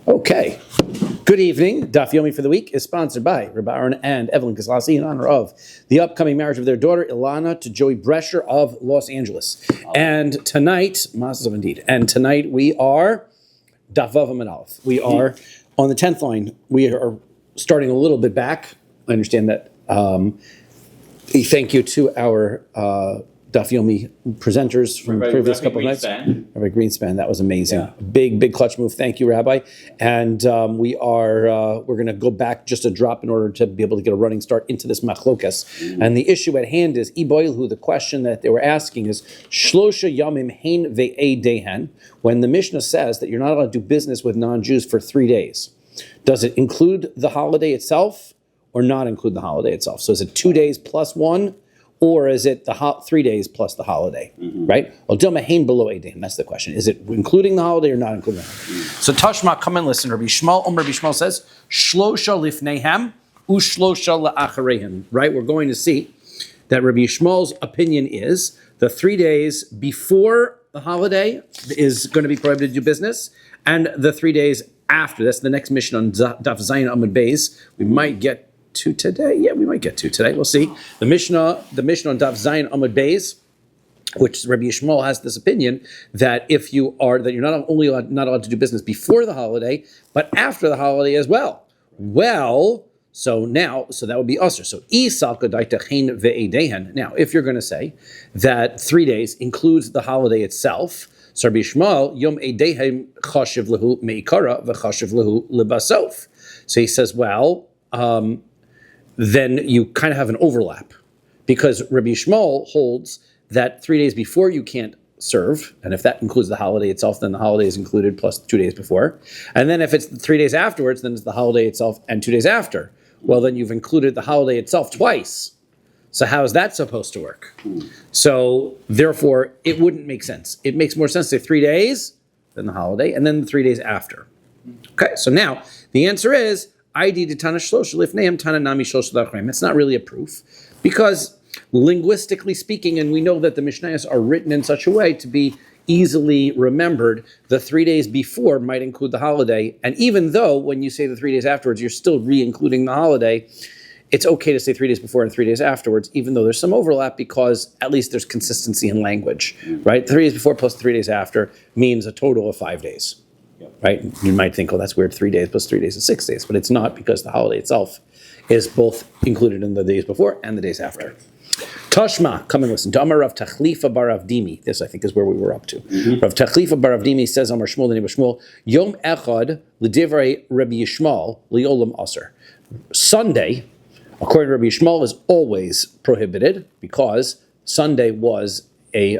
Okay. Good evening. Daf Yomi for the week is sponsored by Rabbi Aaron and Evelyn Kaslasi in honor of the upcoming marriage of their daughter Ilana to Joey Brescher of Los Angeles. And tonight, Mazel indeed. And tonight we are Daf Vav and Aleph. We are on the 10th line. We are starting a little bit back. I understand that. Thank you to our Daf Yomi presenters from the previous couple of nights. Rabbi Greenspan, that was amazing. Yeah. Big clutch move. Thank you, Rabbi. And we're going to go back just a drop in order to be able to get a running start into this machlokas. Mm-hmm. And the issue at hand is Iboilhu. The question that they were asking is Shlosha Yamim Hein Ve'ei Dehan. When the Mishnah says that you're not allowed to do business with non-Jews for 3 days, does it include the holiday itself or not include the holiday itself? So is it 2 days plus one? Or is it the 3 days plus the holiday, right? Well, that's the question. Is it including the holiday or not including the holiday? So Tashma, come and listen. Rabbi Shmuel says, Shlosha lifnehem u'shlosha la'acharehem, right? We're going to see that Rabbi Shmuel's opinion is the 3 days before the holiday is going to be prohibited to do business, and the 3 days after. That's the next mission on Daf Zayin Amud Beis. We might get to today. Yeah, we might get to today. We'll see. The Mishnah on Daf Zayin Amud Beis, which Rabbi Yishmael has this opinion that you're not only not allowed to do business before the holiday, but after the holiday as well. So that would be usher. So now, if you're going to say that 3 days includes the holiday itself, so Rabbi Yishmael Yom Eidehem chashiv lehu meikara v'chashiv lehu lebasof. So he says, then you kind of have an overlap, because Rabbi Shmuel holds that 3 days before you can't serve, and if that includes the holiday itself, then the holiday is included plus 2 days before. And then if it's 3 days afterwards, then it's the holiday itself and 2 days after. Well, then you've included the holiday itself twice. So how is that supposed to work? So therefore, it wouldn't make sense. It makes more sense to say 3 days, then the holiday, and then the 3 days after. Okay, so now the answer is, it's not really a proof, because linguistically speaking, and we know that the Mishnayos are written in such a way to be easily remembered, the 3 days before might include the holiday. And even though when you say the 3 days afterwards, you're still re-including the holiday, it's okay to say 3 days before and 3 days afterwards, even though there's some overlap, because at least there's consistency in language, right? 3 days before plus 3 days after means a total of 5 days. Right? You might think, that's weird, 3 days plus 3 days is 6 days, but it's not, because the holiday itself is both included in the days before and the days after. Tashma, come and listen. To Amar Rav Tachlifa bar Avdimi. This, I think, is where we were up to. Rav Tachlifa bar Avdimi says, Amar Shmuel the Shmuel, Yom Echad l'divrei Rabbi Yishmael liolam aser. Sunday, according to Rabbi Yishmael, is always prohibited, because Sunday was a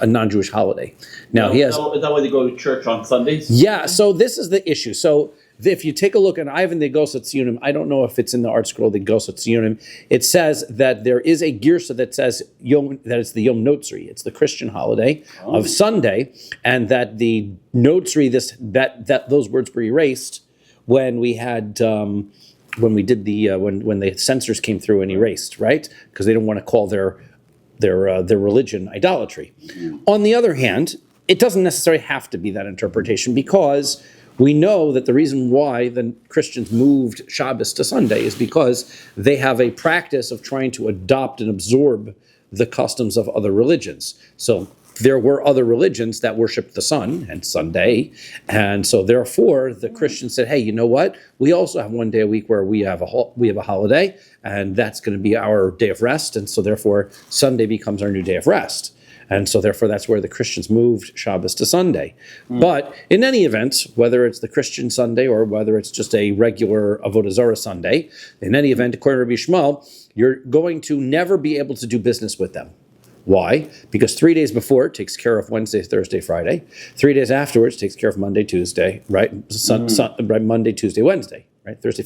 non-Jewish holiday. Now he has. Is that why they go to church on Sundays? Yeah. So this is the issue. So if you take a look at Ivan the Gosa Tzionim, I don't know if it's in the art scroll, the Gosa Tzionim, it says that there is a girsa that says that it's the Yom Notzri. It's the Christian holiday of Sunday, and that the Notzri, that those words were erased when we had. When we did when the censors came through and erased, right? Because they didn't want to call their religion idolatry. On the other hand, it doesn't necessarily have to be that interpretation, because we know that the reason why the Christians moved Shabbos to Sunday is because they have a practice of trying to adopt and absorb the customs of other religions. So there were other religions that worshiped the sun and Sunday, and so therefore the Christians said, "Hey, you know what? We also have 1 day a week where we have a holiday, and that's going to be our day of rest, and so therefore Sunday becomes our new day of rest." And so therefore that's where the Christians moved Shabbos to Sunday. But in any event, whether it's the Christian Sunday or whether it's just a regular Avodah Zara Sunday, in any event, according to Rabbi Shmuel, you're going to never be able to do business with them. Why? Because 3 days before takes care of Wednesday, Thursday, Friday. 3 days afterwards takes care of Monday, Tuesday, right? Monday, Tuesday, Wednesday, right? Thursday,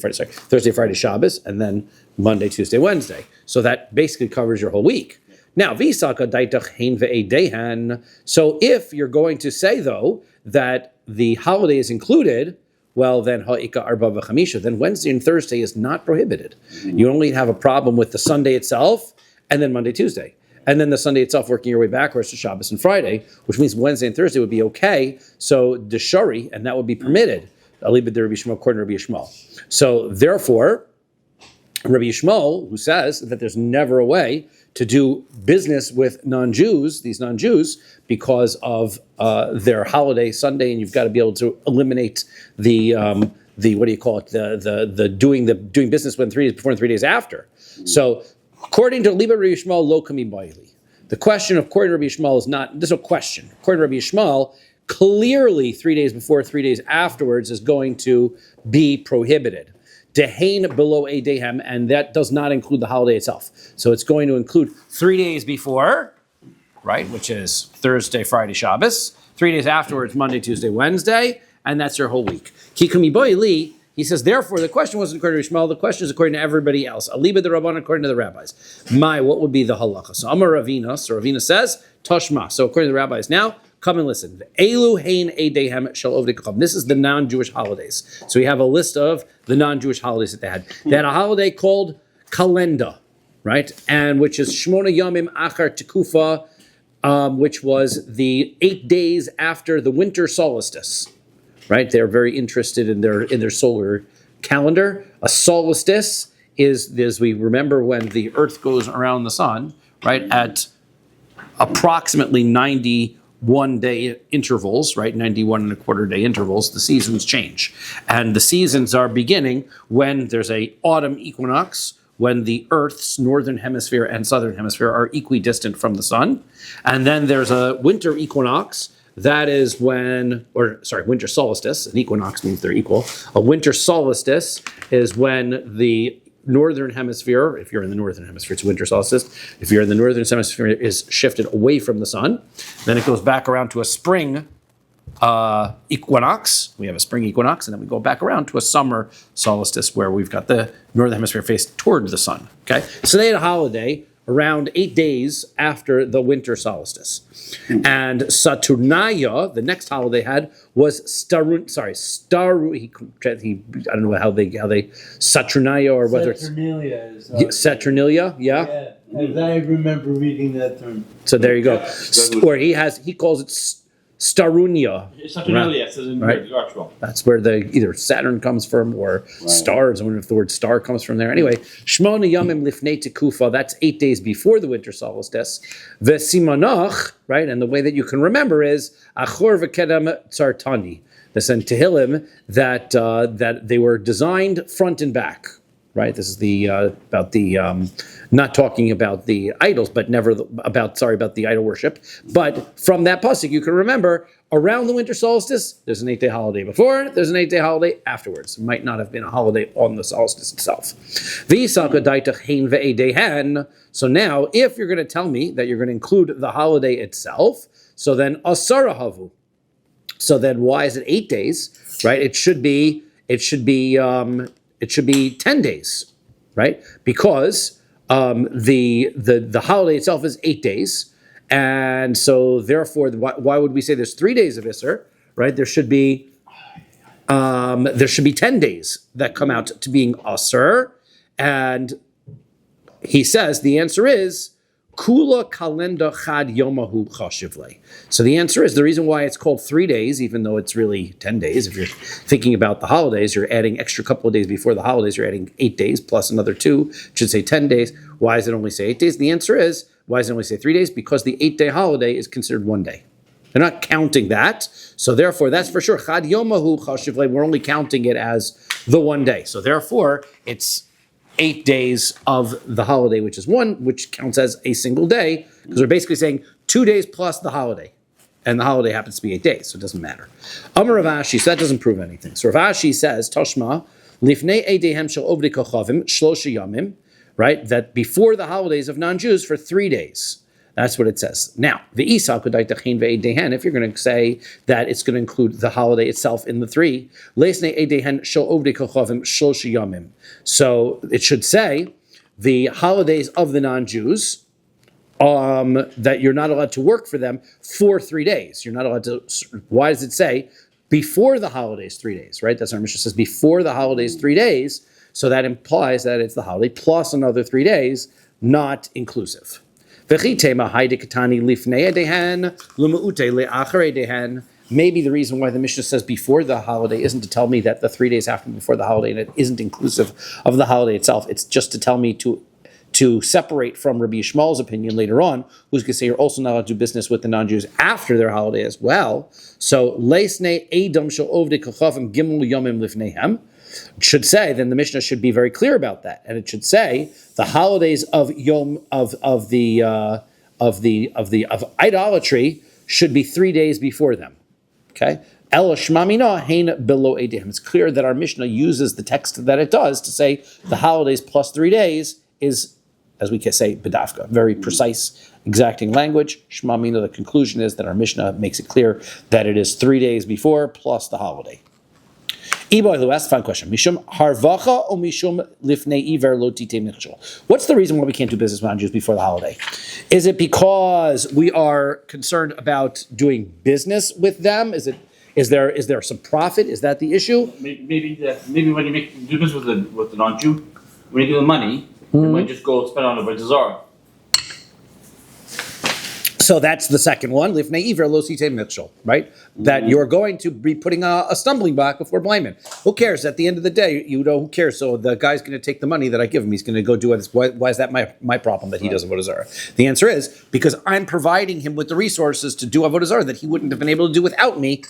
Friday, Shabbos, and then Monday, Tuesday, Wednesday. So that basically covers your whole week. Now, so if you're going to say, though, that the holiday is included, well, then Wednesday and Thursday is not prohibited. You only have a problem with the Sunday itself, and then Monday, Tuesday. And then the Sunday itself, working your way backwards to Shabbos and Friday, which means Wednesday and Thursday would be okay. So Deshari, and that would be permitted. Alibid de Rabbi Yishmael, according to Rabbi Yishmael. So therefore, Rabbi Yishmael, who says that there's never a way to do business with non-Jews, these non-Jews, because of their holiday Sunday, and you've got to be able to eliminate the what do you call it, the doing business when 3 days before and 3 days after. So according to Liba Rabbi Yishmael, lo kami ba'ili. The question according to Rabbi Yishmael is not, there's no question. According to Rabbi Yishmael, clearly 3 days before, 3 days afterwards is going to be prohibited. Dehain below a dehem, and that does not include the holiday itself. So it's going to include 3 days before, right, which is Thursday, Friday, Shabbos. 3 days afterwards, Monday, Tuesday, Wednesday, and that's your whole week. Kikumi boili, he says, therefore, the question wasn't according to Yishmael, the question is according to everybody else. Aliba the Rabban, according to the rabbis. What would be the halacha? So Amar Ravina, so Ravina says, Toshma. So according to the rabbis now, come and listen. Elu hein eidehem shel ovdei kacham. This is the non-Jewish holidays. So we have a list of the non-Jewish holidays that they had. They had a holiday called Kalenda, right? And which is Shmona Yamim Achar Tekufa, which was the 8 days after the winter solstice, right? They're very interested in their solar calendar. A solstice is, as we remember, when the Earth goes around the sun, right? At approximately 91-day intervals, right? 91 and a quarter day intervals, the seasons change. And the seasons are beginning when there's a autumn equinox, when the Earth's northern hemisphere and southern hemisphere are equidistant from the sun. And then there's a winter equinox. That is winter solstice. An equinox means they're equal. A winter solstice is when the northern hemisphere, if you're in the northern hemisphere, it's winter solstice. If you're in the northern hemisphere, is shifted away from the sun. Then it goes back around to a spring equinox. We have a spring equinox, and then we go back around to a summer solstice where we've got the northern hemisphere faced toward the sun. Okay, so they had a holiday around 8 days after the winter solstice. And Saturnaya, the next holiday had, was I don't know how they Saturnaya or whether Saturnalia is Saturnalia, yeah. Yeah, as I remember reading that term. So there you go. Or he calls it Starunia. Saturnalia, it says in the article. That's where either Saturn comes from or stars. I wonder if the word star comes from there. Anyway, Shmona Yamim Lifnei Tekufa, that's 8 days before the winter solstice. Vesimanach, right? And the way that you can remember is Achor V'Kedem Tzartani. This in Tehillim that they were designed front and back. Right, this is about the not talking about the idols, but about the idol worship. But from that pasuk, you can remember around the winter solstice, there's an 8-day holiday before, there's an 8-day holiday afterwards. It might not have been a holiday on the solstice itself. So now, if you're going to tell me that you're going to include the holiday itself, so then asara havu. So then, why is it 8 days? Right, it should be 10 days, right? Because the holiday itself is 8 days, and so therefore, why would we say there's 3 days of Isser, right? There should be 10 days that come out to being Asr, and he says the answer is Kula kalenda chad yomahu chashivle. So the answer is the reason why it's called 3 days, even though it's really 10 days. If you're thinking about the holidays, you're adding extra couple of days before the holidays. You're adding 8 days plus another 2. It should say 10 days. Why does it only say 8 days? The answer is why does it only say 3 days? Because the 8-day holiday is considered 1 day. They're not counting that, so therefore that's for sure. Chad yomahu chashivle. We're only counting it as the 1 day. So therefore it's 8 days of the holiday, which is 1, which counts as a single day, because we're basically saying 2 days plus the holiday. And the holiday happens to be 8 days, so it doesn't matter. Amar Rav Ashi, so that doesn't prove anything. So Rav Ashi says, Toshma, lifnei eidehem shel ovdei kochavim, shlosha yamim, right? That before the holidays of non-Jews for 3 days. That's what it says. Now, the Isa Kudaitachin ve'edehen, if you're going to say that it's going to include the holiday itself in the 3, Leisne edehen shel ovdei kochavim shlosha yamim. So it should say the holidays of the non-Jews, that you're not allowed to work for them for 3 days. You're not allowed to. Why does it say before the holidays 3 days? Right? That's what our Mishnah says. Before the holidays 3 days. So that implies that it's the holiday plus another 3 days, not inclusive. maybe the reason why the Mishnah says before the holiday isn't to tell me that the 3 days after before the holiday, and it isn't inclusive of the holiday itself. It's just to tell me to separate from Rabbi Yishmael's opinion later on, who's going to say you're also not allowed to do business with the non-Jews after their holiday as well. So, Leisne Edom shel Ovdei Kachavim Gimel Yomim Lifneihem should say, then the Mishnah should be very clear about that, and it should say the holidays of Yom of idolatry should be 3 days before them. Okay. Ela shmamina hein below edihim. It's clear that our Mishnah uses the text that it does to say the holidays plus 3 days is, as we can say, bedavka, very precise, exacting language. Shmamina, the conclusion is that our Mishnah makes it clear that it is 3 days before plus the holiday. Iboy who asked, fine question. Mishum harvacha or mishum lifnei iver lo titei michshol. What's the reason why we can't do business with non-Jews before the holiday? Is it because we are concerned about doing business with them? Is there some profit? Is that the issue? Maybe when you do business with the non-Jew, when you give them money, you might just go spend on Avodah Zara. So that's the second one, lifnei iver lo titei michshol, right? That you're going to be putting a stumbling block before blind men. Who cares? At the end of the day, who cares? So the guy's going to take the money that I give him. He's going to go do this. Why is that my problem that he does Avodah Zara? The answer is because I'm providing him with the resources to do Avodah Zara that he wouldn't have been able to do without me,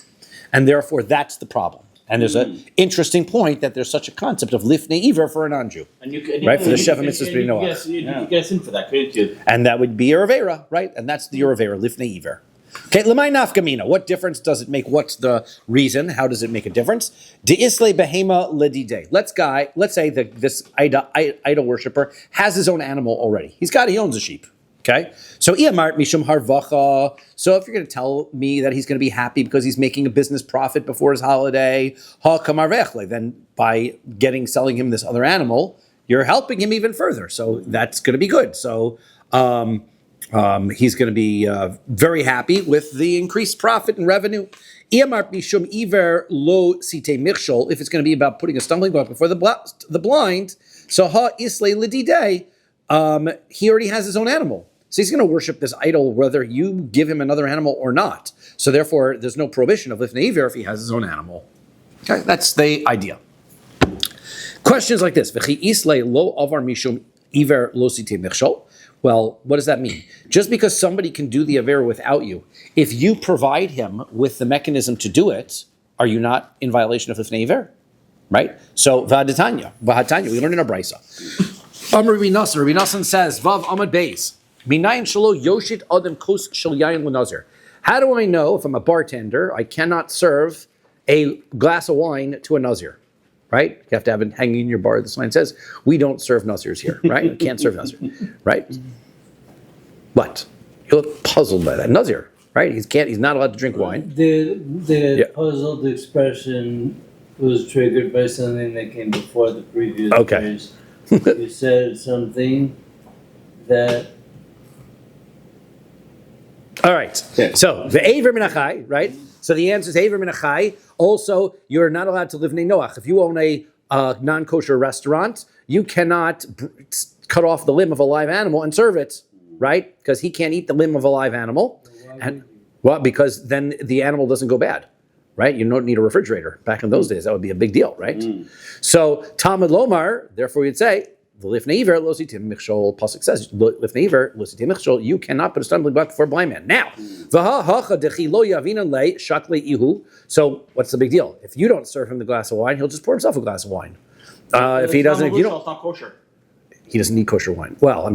and therefore that's the problem. And there's an interesting point that there's such a concept of lifnei iver for a non-Jew, right? For the Sheva Mitzvahs B'nei Noach. You get us in for that, couldn't you? And that would be Yeravera, right? And that's the Yeravera, lifnei iver. Okay, lemay nafkamina. What difference does it make? What's the reason? How does it make a difference? De'isle behema ledidei. Let's say that this idol worshiper has his own animal already. He owns a sheep. Okay, so Iyamart mishum harvacha. So if you're going to tell me that he's going to be happy because he's making a business profit before his holiday, ha kamarvechle, then by selling him this other animal, you're helping him even further. So that's going to be good. So he's going to be very happy with the increased profit and revenue. Iyamart mishum iver lo sitei michshol. If it's going to be about putting a stumbling block before the blind, so ha isle lididei. He already has his own animal. So he's going to worship this idol whether you give him another animal or not. So therefore, there's no prohibition of lifnei iver if he has his own animal. Okay, that's the idea. Questions like this. V'chi isle lo avar mishum iver lo sitei michshol. Well, what does that mean? Just because somebody can do the avera without you, if you provide him with the mechanism to do it, are you not in violation of lifnei iver? Right? So, v'hatanya, we learn in our brisa. Rabbi Nassan says, Vav Amad Beis, Minayin Shalo Yoshit Adam Kos Shel Yayin L'Nazir. How do I know if I'm a bartender, I cannot serve a glass of wine to a Nazir? Right? You have to have it hanging in your bar. The sign says, we don't serve Nazirs here, right? You can't serve Nazir, right? What? You look puzzled by that. Nazir, right? He's not allowed to drink wine. The puzzled expression was triggered by something that came before the previous phrase. You said something that. All right. So the Aver Minachai, right? So the answer is Aver Minachai. Also, you're not allowed to live in Noach. If you own a non-kosher restaurant, you cannot cut off the limb of a live animal and serve it, right? Because he can't eat the limb of a live animal, because then the animal doesn't go bad. Right? You don't need a refrigerator. Back in those days, that would be a big deal, right? So, Talmud Lomar, therefore you'd say, Lifnei iver lo sitim michshol. Pasuk says, Lifnei iver lo sitim michshol. You cannot put a stumbling block before a blind man. Now, Vaha hacha dechi lo yavina le shakle ihu. So, what's the big deal? If you don't serve him the glass of wine, he'll just pour himself a glass of wine. If he doesn't, it's not kosher. He doesn't need kosher wine. Well, I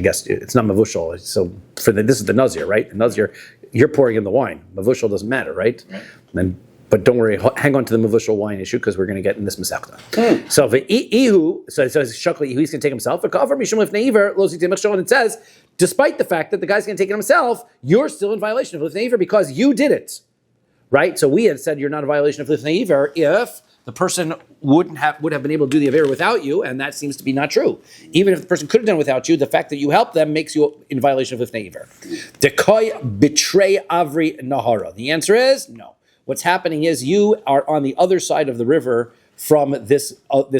guess it's not mavushal. So this is the nazir, right? The nazir, you're pouring in the wine. Mavushal doesn't matter, right? But don't worry, hang on to the mavushal wine issue because we're going to get in this masechta. So it says shakli ihu, he's going to take himself. And it says, despite the fact that the guy's going to take it himself, you're still in violation of lifnei iver because you did it, right? So we had said you're not in violation of lifnei iver if the person would have been able to do the avera without you, and that seems to be not true. Even if the person could have done it without you, the fact that you helped them makes you in violation of lifnei iver. Dekoy betray avri nahara. The answer is no. What's happening is you are on the other side of the river from this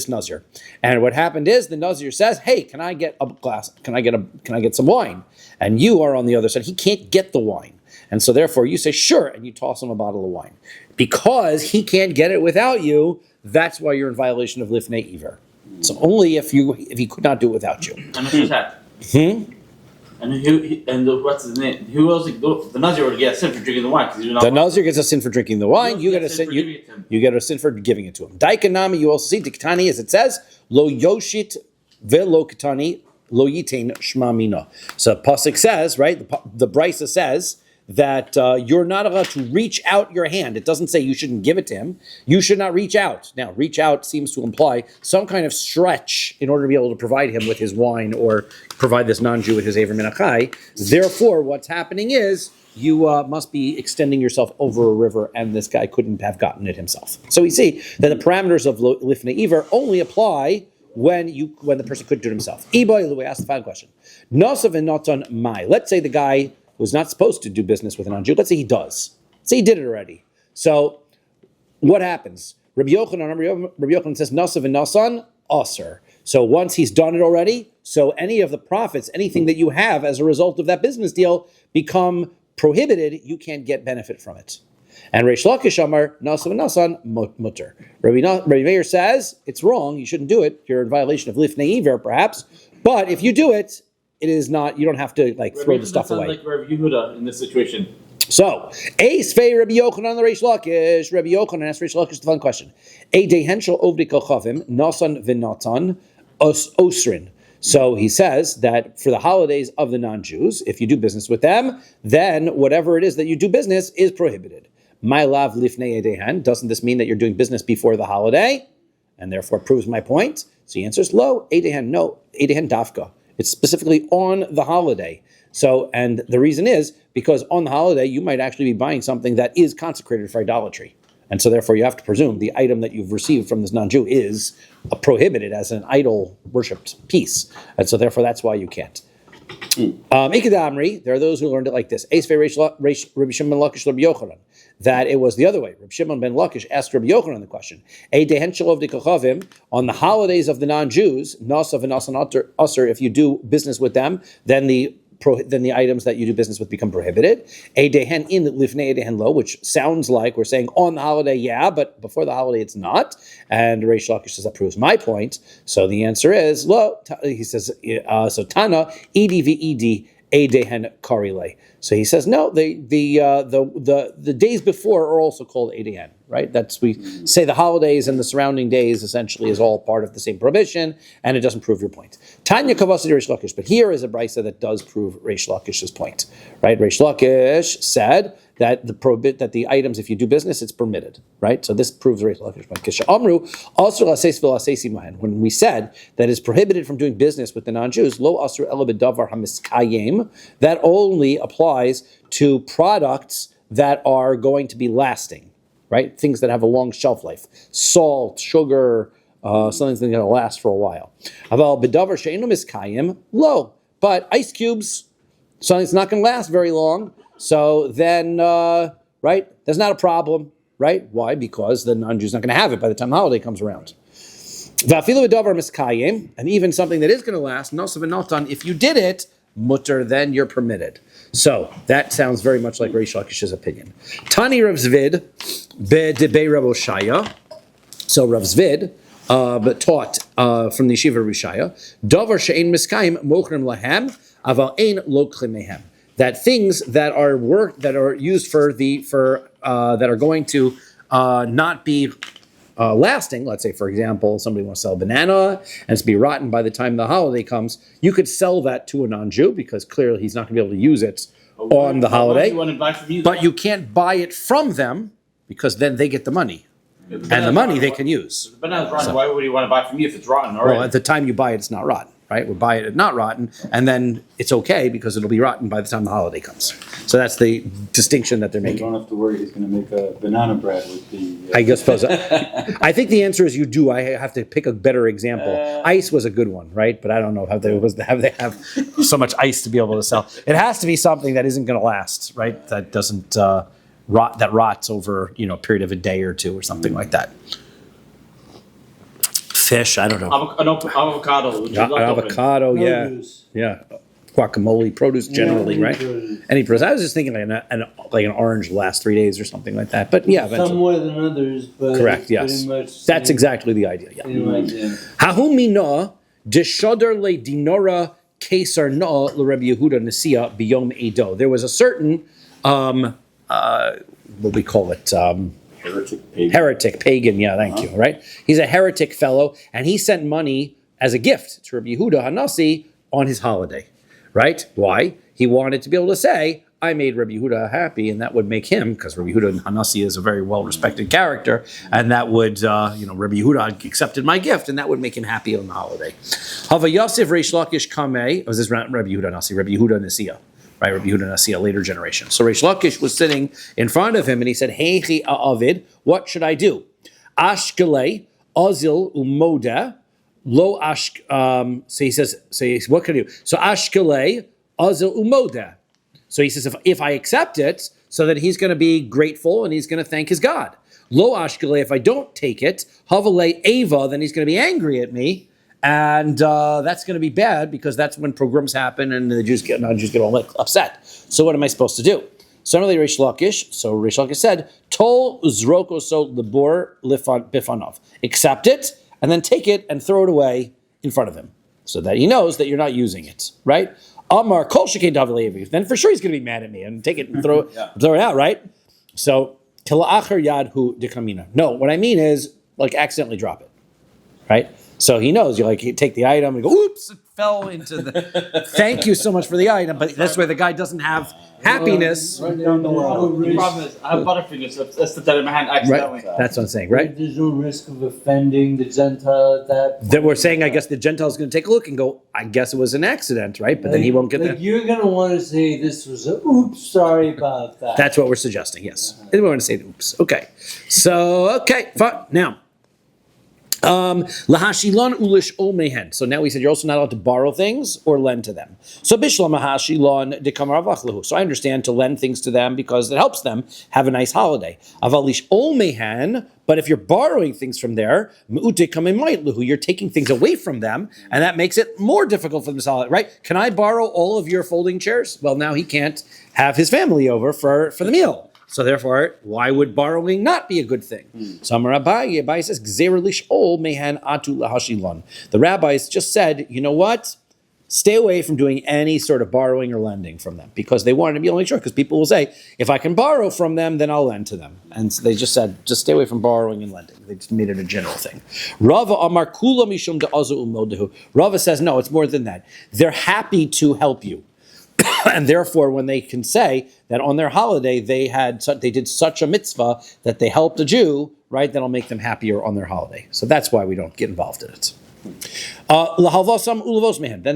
nazir, and what happened is the nazir says, "Hey, can I get a glass? Can I get some wine?" And you are on the other side. He can't get the wine. And so therefore you say, sure, and you toss him a bottle of wine. Because he can't get it without you, that's why you're in violation of Lifnei Iver. So only if he could not do it without you. And who's that? And what's his name? Who else? The Nazir would get a sin for drinking the wine because you're not. The Nazir gets a sin for drinking the wine. You get a sin. You get a sin for giving it to him. Daikanami. You also see Diktani, as it says, lo yoshit velo kitani lo yitain shma mina. So pasuk says, right? The Brisa says that you're not allowed to reach out your hand. It doesn't say you shouldn't give it to him. You should not reach out. Now, reach out seems to imply some kind of stretch in order to be able to provide him with his wine or provide this non-Jew with his Aver Minachai. Therefore, what's happening is you must be extending yourself over a river, and this guy couldn't have gotten it himself. So we see that the parameters of Lifnei Iver only apply when the person couldn't do it himself. Iboy, we asked the final question. Nosav and Noton Mai. Let's say the guy was not supposed to do business with a non-Jew. Let's say he does. Let's say he did it already. So what happens? Rabbi Yochanan says, Nasav and Nasan, Aser. So once he's done it already, so any of the profits, anything that you have as a result of that business deal become prohibited, you can't get benefit from it. And Reish Lakish Amar, Nasav and Nasan, Mutter. Rabbi Meir says, it's wrong, you shouldn't do it. You're in violation of Lifnei Iver, perhaps. But if you do it, it is not, you don't have to throw the stuff away. Like Rabbi Yehuda in this situation. So, Eis Fei Rabbi Yochanan the Reish Lakish. Rabbi Yochanan asked Reish Lakish the fun question. E Dehenshel Ovdi Kochavim, Nasan Vinatan, Osrin. So he says that for the holidays of the non-Jews, if you do business with them, then whatever it is that you do business is prohibited. My lav lifnei edehen. Doesn't this mean that you're doing business before the holiday? And therefore proves my point. So he answers, lo, edehen, no, edehen dafka. It's specifically on the holiday. So, and the reason is because on the holiday, you might actually be buying something that is consecrated for idolatry. And so therefore you have to presume the item that you've received from this non-Jew is prohibited as an idol worshipped piece. And so therefore that's why you can't. Ikadamri, there are those who learned it like this. Rabbi Shimon ben Lakish Rabbi Yochanan. That it was the other way. Rabbi Shimon ben Lakish asked Rabbi Yochanan the question. On the holidays of the non-Jews, Nasav and Nasan Aser, if you do business with them, then the items that you do business with become prohibited. Edehen in lifnei edehen lo, which sounds like we're saying on the holiday, yeah, but before the holiday it's not. And Reish Lakish says that proves my point. So the answer is lo. He says so. Tana edi v'edi edehen karile. So he says no. The days before are also called edehen. Right? That's we say the holidays and the surrounding days essentially is all part of the same prohibition, and it doesn't prove your point. Tanya kavasi Reish Lakish, but here is a brisa that does prove Reish Lakish's point. Right? Reish Lakish said that the items, if you do business, it's permitted. Right? So this proves Reish Lakish's point. Kisha amru asur laseis v'laseisi mahen. When we said that it's prohibited from doing business with the non-Jews, lo asur ela b'davar hamiskayim, that only applies to products that are going to be lasting. Right? Things that have a long shelf life. Salt, sugar, something that's going to last for a while. Aval bedavar she'enu miskayim, lo. But ice cubes, something that's not going to last very long. So then, right? There's not a problem, right? Why? Because the non-Jew's not going to have it by the time the holiday comes around. Va'afilu bedavar miskayim, and even something that is going to last, nosav and notan, if you did it, mutter, then you're permitted. So that sounds very much like Reish Lakish's opinion. Tani Rav Zvid be'debei Rav Oshaya. So Rav Zvid taught from the yeshiva of Rishaya, davar she'ein miskayim mochrim lahem aval ein lokchim mehem. That things that are used that are going to not be lasting, let's say, for example, somebody wants to sell a banana and it's be rotten by the time the holiday comes, you could sell that to a non-Jew because clearly he's not going to be able to use it on the holiday. But you can't buy it from them because then they get the money. And the money they can use. The banana's rotten. Why would you want to buy from you if it's rotten already? Well, at the time you buy it, it's not rotten. Right? We'll buy it not rotten, and then it's okay because it'll be rotten by the time the holiday comes. So that's the distinction that they're You making. don't have to worry he's going to make a banana bread with the... I suppose. I think the answer is you do. I have to pick a better example. Ice was a good one, right? But I don't know how they have so much ice to be able to sell. It has to be something that isn't going to last, right? That doesn't rot. That rots over a period of a day or two or something like that. Fish, I don't know. Avocado. Which is Avocado, No yeah. use. Yeah. guacamole, produce generally, Yeah, right? produce. Any produce. I was just thinking like an orange last 3 days or something like that. But yeah, Some eventually. more than others, but Correct, it's yes. pretty much That's same- exactly the idea, yeah. same idea. Hahu mina deshodar le dinora kesar na le Rabbi Yehuda Nesia biyom edo. There was a certain, what we call it, heretic, pagan, yeah, thank you, right? He's a heretic fellow, and he sent money as a gift to Rabbi Yehuda Hanasi on his holiday, right? Why? He wanted to be able to say, I made Rabbi Yehuda happy, and that would make him, because Rabbi Yehuda Hanasi is a very well-respected character, and that would, Rabbi Yehuda accepted my gift, and that would make him happy on the holiday. Hava Yosef Reish Lakish Kameh, was this Rabbi Yehuda Hanasi, Rabbi Yehuda Nesia, right? Rabbi Yehuda Nasi, a later generation. So Reish Lakish was sitting in front of him, and he said, Heichi A'avid, what should I do? Ashkele, Azil, Umoda, Lo Ashk, so he says, what can I do? So Ashkele, Azil, Umoda. So he says, if I accept it, so that he's going to be grateful and he's going to thank his God. Lo Ashkele, if I don't take it, Havale Ava, then he's going to be angry at me. And that's going to be bad because that's when pogroms happen and the Jews get all upset. So what am I supposed to do? Suddenly Reish Lakish said, Tol uzroko so lebor bifanov. Accept it and then take it and throw it away in front of him so that he knows that you're not using it, right? Amar kol shekei davalevi. Then for sure he's going to be mad at me and take it and throw it out, right? So kila'achar yadhu dekamina. No, what I mean is like accidentally drop it, right? So he knows you take the item and go, oops, it fell into the. Thank you so much for the item, but that's where the guy doesn't have happiness. The problem is, I have Butterfingers, so I slipped out of my hand accidentally. Right, that's what I'm saying, right? There's no risk of offending the Gentile at that point. That we're saying, I guess the Gentile's going to take a look and go, I guess it was an accident, right? But then he won't get that. You're going to want to say this was a oops, sorry about that. That's what we're suggesting, yes. We want to say oops. Okay. So, fine. Now. Lahashilon ulish ol mehen. So now we said you're also not allowed to borrow things or lend to them. So bishlam lahashilon dekamaravakhlahu. So I understand to lend things to them because it helps them have a nice holiday. Avalish ol mehen. But if you're borrowing things from there, you're taking things away from them, and that makes it more difficult for them to holiday, right? Can I borrow all of your folding chairs? Well, now he can't have his family over for the meal. So therefore, why would borrowing not be a good thing? So Rabbi says, mehan atu lahashilon. The rabbis just said, you know what? Stay away from doing any sort of borrowing or lending from them because they wanted to be only sure. Because people will say, if I can borrow from them, then I'll lend to them. And so they just said, just stay away from borrowing and lending. They just made it a general thing. Rava Amar Kula Mishum De'azu Umodehu. Rava says, no, it's more than that. They're happy to help you. And therefore, when they can say that on their holiday they did such a mitzvah that they helped a Jew, right? That'll make them happier on their holiday. So that's why we don't get involved in it. Then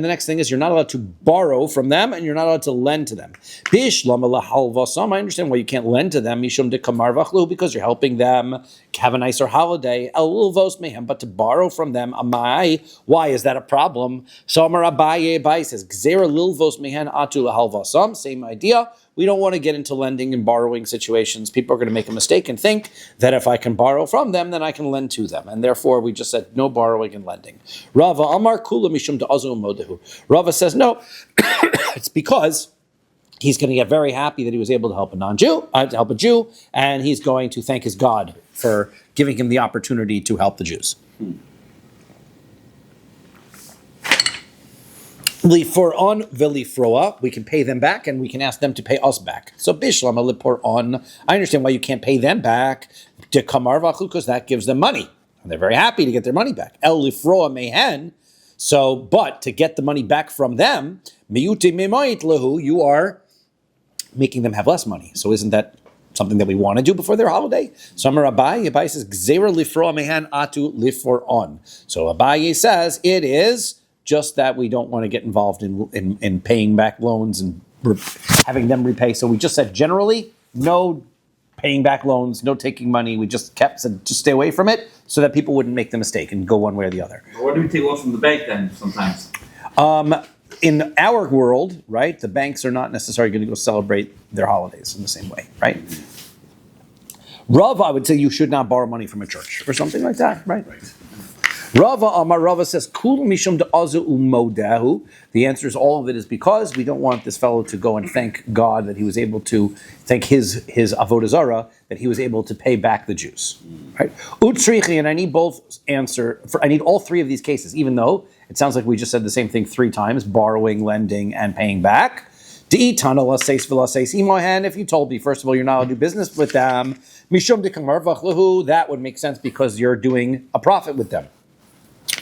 the next thing is you're not allowed to borrow from them and you're not allowed to lend to them. I understand why you can't lend to them because you're helping them have a nicer holiday. But to borrow from them, why is that a problem? So Abaye says, same idea. We don't want to get into lending and borrowing situations. People are going to make a mistake and think that if I can borrow from them, then I can lend to them. And therefore, we just said no borrowing and lending. Rava Amar Kula Mishum Da'azu Modehu. Rava says no. It's because he's going to get very happy that he was able to help a Jew, and he's going to thank his God for giving him the opportunity to help the Jews. Liforon velifroa, we can pay them back and we can ask them to pay us back. So bishlama liporon, I understand why you can't pay them back to kamarvachu because that gives them money. And they're very happy to get their money back. El lifroa mehen. So, but to get the money back from them, miyute memoit lehu, you are making them have less money. So isn't that something that we want to do before their holiday? So Abaye says, Gzera lifroa mehen atu liforon. So Abaye says, it is just that we don't want to get involved in paying back loans and having them repay. So we just said generally, no paying back loans, no taking money. We just said just stay away from it so that people wouldn't make the mistake and go one way or the other. Why do we take loans from the bank then sometimes? In our world, right, the banks are not necessarily going to go celebrate their holidays in the same way, right? Rav, I would say you should not borrow money from a church or something like that, right? Rava says, Kul mishum de'azu u'modahu. The answer is all of it is because we don't want this fellow to go and thank God that he was able to thank his Avodah Zara, that he was able to pay back the Jews. Right? Utsrichi, and I need I need all three of these cases, even though it sounds like we just said the same thing three times: borrowing, lending, and paying back. If you told me, first of all, you're not allowed to do business with them, that would make sense because you're doing a profit with them.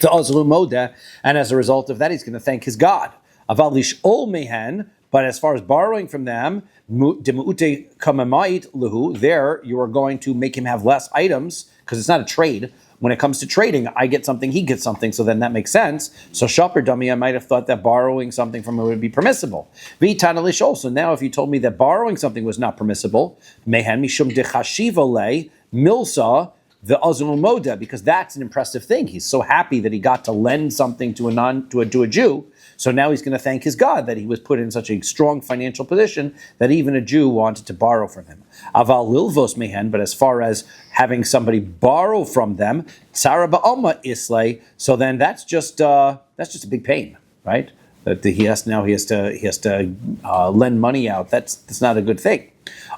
And as a result of that, he's going to thank his God. But as far as borrowing from them, there you are going to make him have less items because it's not a trade. When it comes to trading, I get something, he gets something, so then that makes sense. So shopper dummy, I might have thought that borrowing something from him would be permissible. So now if you told me that borrowing something was not permissible, milsa, the azul moda, because that's an impressive thing. He's so happy that he got to lend something to a Jew. So now he's going to thank his God that he was put in such a strong financial position that even a Jew wanted to borrow from him. Aval lilvos mehen, but as far as having somebody borrow from them, Zara ba'alma islay. So then that's just a big pain, right? That he has to lend money out. That's not a good thing.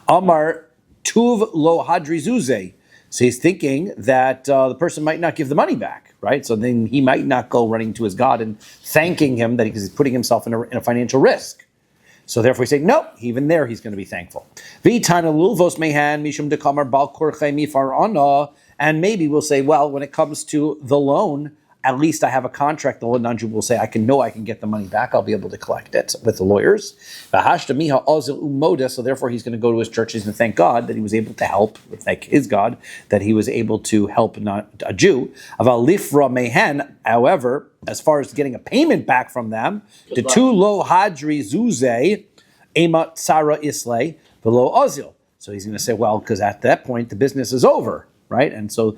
Amar tuv lo hadri zuzeh. So he's thinking that the person might not give the money back, right? So then he might not go running to his God and thanking him because he's putting himself in a financial risk. So therefore, he say no. Even there, he's going to be thankful. And maybe we'll say, well, when it comes to the loan, at least I have a contract. The non-Jew will say, I can get the money back. I'll be able to collect it with the lawyers. So therefore, he's going to go to his church. He's going to thank God that he was able to help, thank his God, that he was able to help not a Jew. However, as far as getting a payment back from them, the two lo hadri zuze, ema tsara islay, below ozil. So he's going to say, well, because at that point, the business is over. Right, and so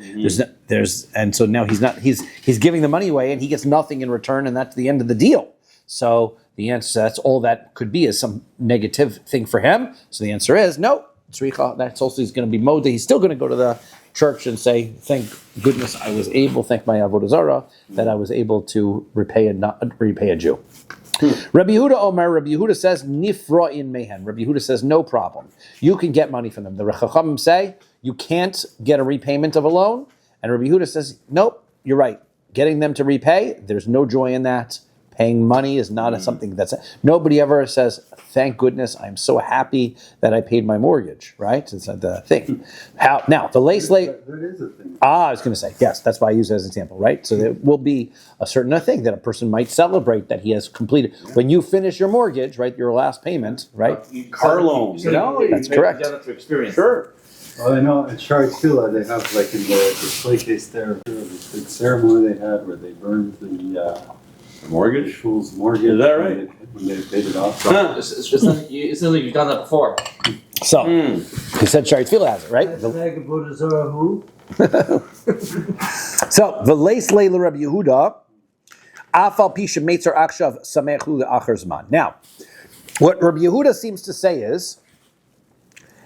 so now he's giving the money away and he gets nothing in return, and that's the end of the deal. So the answer, that's all that could be, is some negative thing for him. So the answer is no. That's also, he's going to be moda. He's still going to go to the church and say, thank goodness I was able, thank my Avodah Zara, that I was able to repay a Jew. Rabbi Yehuda Omer, Rabbi Yehuda says, Nifra in mehen. Rabbi Yehuda says, no problem. You can get money from them. The Chachamim say, you can't get a repayment of a loan. And Rabbi Yehuda says, nope, you're right. Getting them to repay, there's no joy in that. Paying money is not something nobody ever says, thank goodness, I'm so happy that I paid my mortgage, right? It's the thing. Now, the lace late. That is a thing. I was going to say, yes, that's why I use it as an example, right? So there will be a certain thing that a person might celebrate that he has completed. Yeah. When you finish your mortgage, right, your last payment, right? Car loan. That's correct. You have to experience. Sure. Well, I know at Shari Tefillah they have, like in the display case there, this big ceremony they had where they burned the mortgage? fool's mortgage. Is that right? When they paid it off. It's like you've done that before. So, he said Shari Tefillah has it, right? Who? So, the lace leila Rabbi Yehuda, afal pisha meitzer akshav samechu le'achar zman. Now, what Rabbi Yehuda seems to say is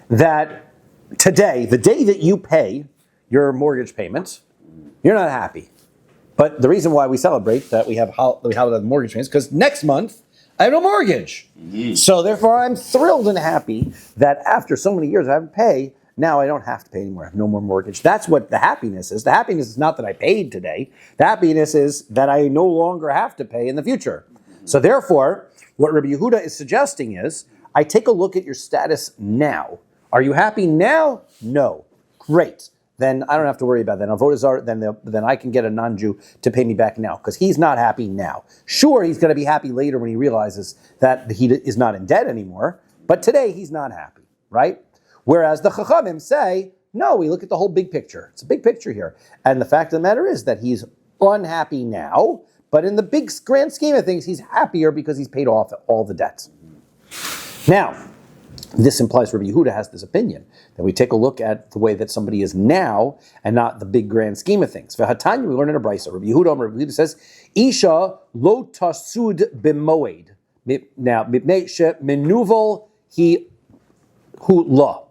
that today, the day that you pay your mortgage payment, you're not happy. But the reason why we celebrate that we have the mortgage payments, because next month I have no mortgage. Mm-hmm. So therefore I'm thrilled and happy that after so many years I haven't paid, now I don't have to pay anymore. I have no more mortgage. That's what the happiness is. The happiness is not that I paid today. The happiness is that I no longer have to pay in the future. Mm-hmm. So therefore, what Rabbi Yehuda is suggesting is, I take a look at your status now. Are you happy now? No. Great. Then I don't have to worry about that. Avodah Zara, then I can get a non-Jew to pay me back now, because he's not happy now. Sure, he's going to be happy later when he realizes that he is not in debt anymore, but today he's not happy, right? Whereas the Chachamim say, no, we look at the whole big picture. It's a big picture here. And the fact of the matter is that he's unhappy now, but in the big grand scheme of things, he's happier because he's paid off all the debts. Now, this implies Rabbi Yehuda has this opinion that we take a look at the way that somebody is now and not the big grand scheme of things. V'hatanya, we learn in a brisa. Rabbi Yehuda says, "Isha lo tasud b'moed." Now, mipnei shemenuvel he hu la.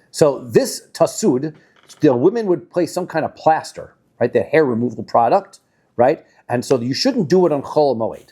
So this tasud, the women would place some kind of plaster, right? That hair removal product, right? And so you shouldn't do it on Chol Moed.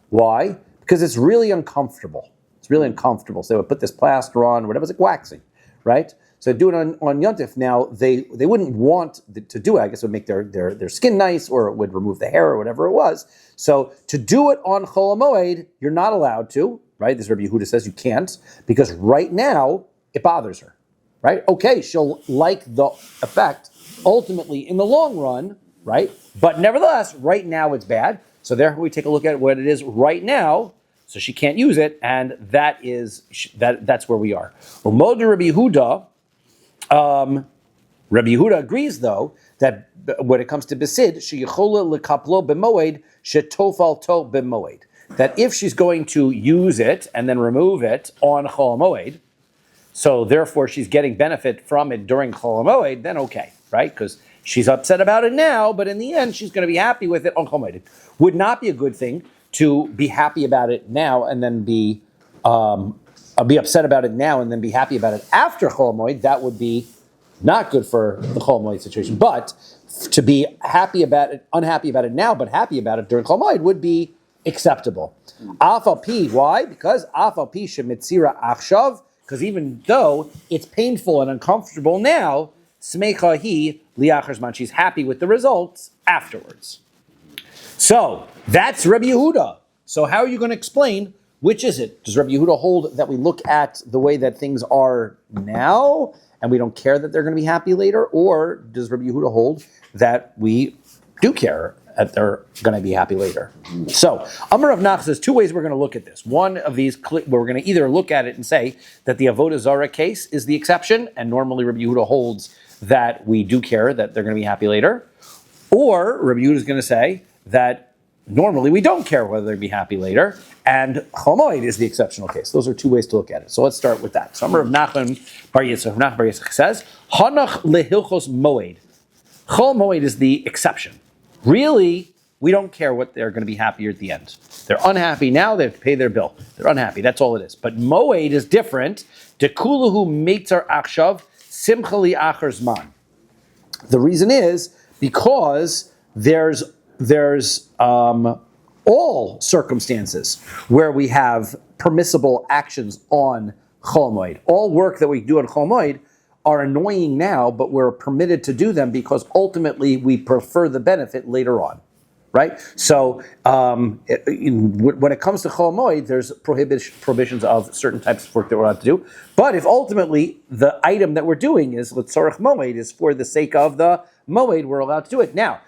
Why? Because it's really uncomfortable. It's really uncomfortable. So they would put this plaster on, whatever, it's like waxing, right? So do it on Yontif. Now, they wouldn't want to do it. I guess it would make their skin nice, or it would remove the hair, or whatever it was. So to do it on Chol Moed, you're not allowed to, right? This Rabbi Yehuda says you can't, because right now, it bothers her, right? Okay, she'll like the effect ultimately in the long run, right? But nevertheless, right now it's bad. So therefore we take a look at what it is right now, so she can't use it, and that's where we are. Umod Rabbi Yehuda, Rabbi Yehuda agrees, though, that when it comes to Besid, she yichola lekaplo b'moed shetofal to b'moed. That if she's going to use it and then remove it on Chol Moed, so therefore she's getting benefit from it during Chol Moed, then okay, right? Because she's upset about it now, but in the end she's going to be happy with it on Chol Moed. It would not be a good thing to be happy about it now and then be upset about it now and then be happy about it after Chol Moed. That would be not good for the Chol Moed situation. But to be happy about it, unhappy about it now, but happy about it during Chol Moed would be acceptable. Afal pi, why? Because afal pi shemitzira achshav, because even though it's painful and uncomfortable now, smecha hi liachar zman, she's happy with the results afterwards. So that's Rabbi Yehuda. So how are you going to explain which is it? Does Rabbi Yehuda hold that we look at the way that things are now and we don't care that they're going to be happy later? Or does Rabbi Yehuda hold that we do care that they're going to be happy later? So Amar Rav Nach says two ways we're going to look at this. One of these, where we're going to either look at it and say that the Avodah Zara case is the exception, and normally Rabbi Yehuda holds that we do care that they're going to be happy later. Or Rabbi Yehuda is going to say that normally we don't care whether they'll be happy later, and Chol Moed is the exceptional case. Those are two ways to look at it. So let's start with that. So Amar Rav Nachman Bar Yitzchak, Nachman Bar Yitzchak says, Hanach lehilchos Moed. Chol Moed is the exception. Really, we don't care what they're going to be happier at the end. They're unhappy now, they have to pay their bill. They're unhappy, that's all it is. But Moed is different. Dekuluhu meitzar achshav simchali achar zman. The reason is because there's all circumstances where we have permissible actions on Chol Moed. All work that we do on Chol Moed are annoying now, but we're permitted to do them because ultimately we prefer the benefit later on, right? So when it comes to Chol Moed, there's prohibitions of certain types of work that we're allowed to do. But if ultimately the item that we're doing is L'tzorech Moed, is for the sake of the Moed, we're allowed to do it. Now,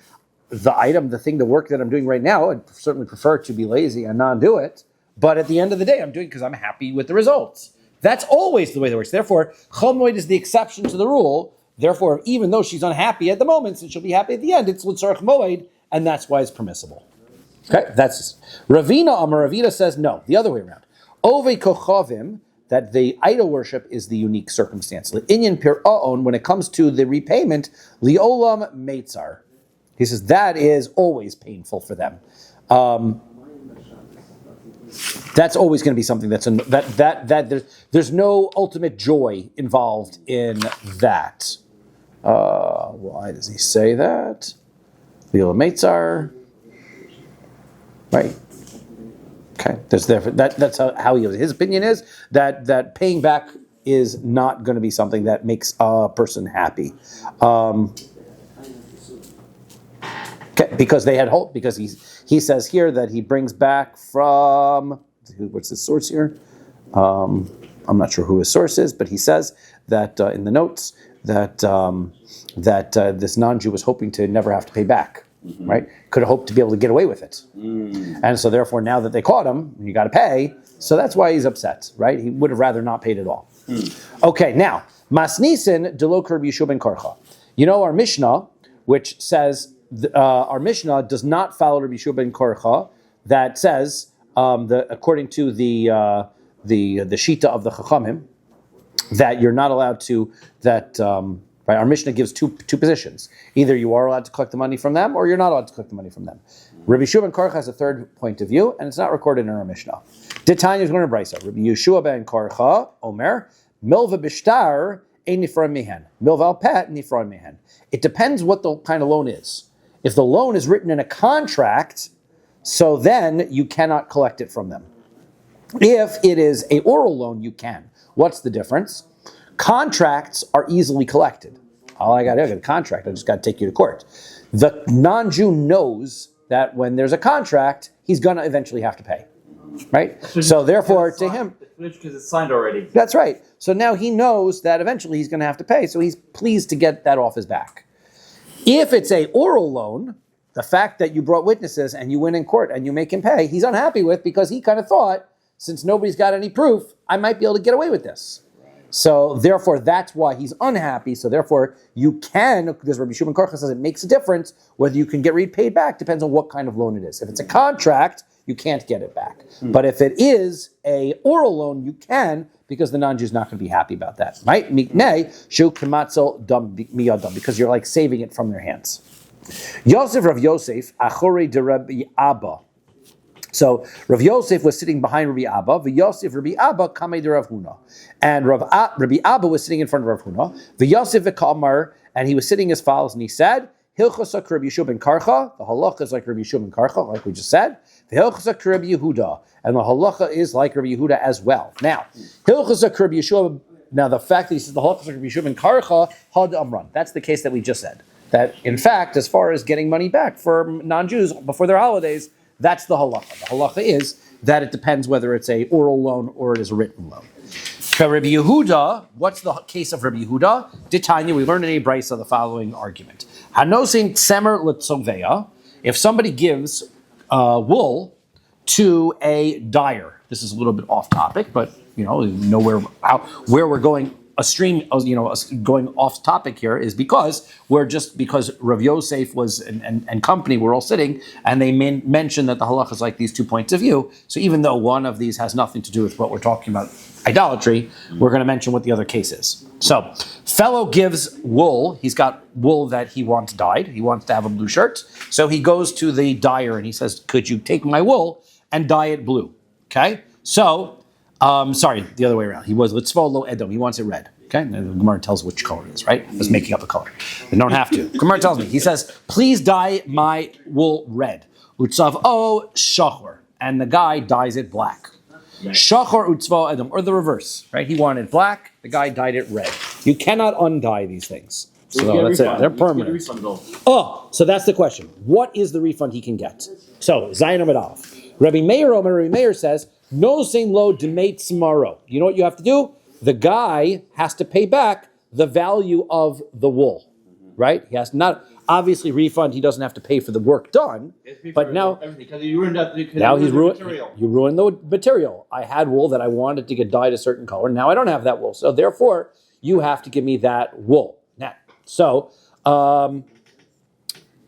the work that I'm doing right now, I'd certainly prefer to be lazy and not do it. But at the end of the day, I'm doing it because I'm happy with the results. That's always the way that works. Therefore, Chol Moed is the exception to the rule. Therefore, even though she's unhappy at the moment, since she'll be happy at the end, it's L'tzorech Moed, and that's why it's permissible. Okay, that's Ravina says no, the other way around. Ove kochavim, that the idol worship is the unique circumstance. Inyan pir'aon, when it comes to the repayment, liolam meitzar. He says that is always painful for them. That's always going to be something there's no ultimate joy involved in that. Why does he say that? Liolam meitzar. Right. Okay. That's how he is. His opinion is that paying back is not going to be something that makes a person happy. Okay, because they had hope. Because he says here that he brings back from, what's his source here? I'm not sure who his source is, but he says that in the notes that this non-Jew was hoping to never have to pay back. Mm-hmm. Right? Could have hoped to be able to get away with it. And so therefore now that they caught him, you got to pay. So that's why he's upset, right? He would have rather not paid at all. Okay, now, Masnisin delo Rabbi Yehoshua ben Korcha. You know our Mishnah, which says, our Mishnah does not follow Rabbi Yehoshua ben Korcha, that says, according to the Shita of the Chachamim, that you're not allowed to, right, our Mishnah gives two positions. Either you are allowed to collect the money from them, or you're not allowed to collect the money from them. Rabbi Yehoshua ben Korcha has a third point of view, and it's not recorded in our Mishnah. Tanya is going to brisa. Rabbi Yehoshua ben Korcha, Omer, milva bishtar ein nifron mehen, milva al pet nifron mehen. It depends what the kind of loan is. If the loan is written in a contract, so then you cannot collect it from them. If it is a oral loan, you can. What's the difference? Contracts are easily collected. All I got to do, I got a contract. I just got to take you to court. The non-Jew knows that when there's a contract, he's going to eventually have to pay, right? So therefore, to him, because it's signed already. that's right. So now he knows that eventually he's going to have to pay. So he's pleased to get that off his back. If it's a oral loan, the fact that you brought witnesses and you win in court and you make him pay, he's unhappy with, because he kind of thought, since nobody's got any proof, I might be able to get away with this. So therefore, that's why he's unhappy. So therefore, you can, because Rabbi Shimon Karcha says it makes a difference whether you can get paid back, depends on what kind of loan it is. If it's a contract, you can't get it back. But if it is a oral loan, you can, because the non-Jew is not going to be happy about that. Right? Because you're like saving it from their hands. Yosef Rav Yosef, Achore de Rabbi Abba. So Rav Yosef was sitting behind Rabbi Abba. V'Yosef Rabbi Abba kamei de Rav Huna, and Rabbi Abba was sitting in front of Rav Huna. V'Yosef v'Kamar, and he was sitting as follows, and he said, "Hilchasa Rabbi Yeshua ben Karcha." The halacha is like Rabbi Yeshua ben Karcha, like we just said. V'Hilchasa Rabbi Yehuda, and the halacha is like Rabbi Yehuda as well. Now, Hilchasa Rabbi Yeshua. Now, the fact that he says the halacha is like Rabbi Yeshua ben Karcha, had amran. That's the case that we just said. That in fact, as far as getting money back for non-Jews before their holidays, that's the halacha. The halacha is that it depends whether it's a oral loan or it is a written loan. For Rabbi Yehuda, what's the case of Rabbi Yehuda? Ditanya, we learned in a brisa the following argument. Hanosin tsemer letzoveya, if somebody gives wool to a dyer, this is a little bit off topic, but you know where we're going. Going off topic here is because Rav Yosef was and company were all sitting, and they mentioned that the halacha is like these 2 points of view. So even though one of these has nothing to do with what we're talking about, idolatry, we're going to mention what the other case is. So, fellow gives wool. He's got wool that he wants dyed. He wants to have a blue shirt. So he goes to the dyer and he says, "Could you take my wool and dye it blue?" Okay. So. Sorry, the other way around. He was Litzvo Lo Edom. He wants it red. Okay, and the Gemara tells which color it is, right? I was making up a color. They don't have to. Gemara tells me. He says, "Please dye my wool red." Utzav O Shachor, and the guy dyes it black. Shachor Utzvo Edom, or the reverse, right? He wanted black. The guy dyed it red. You cannot undye these things. So that's it. They're permanent. So that's the question. What is the refund he can get? So Zayin Amid Aleph. Rabbi Meir says, "No same lo demate tomorrow." You know what you have to do? The guy has to pay back the value of the wool, right? He has not obviously refund. He doesn't have to pay for the work done, but now you ruined the material. I had wool that I wanted to get dyed a certain color. Now I don't have that wool, so therefore you have to give me that wool. Now, so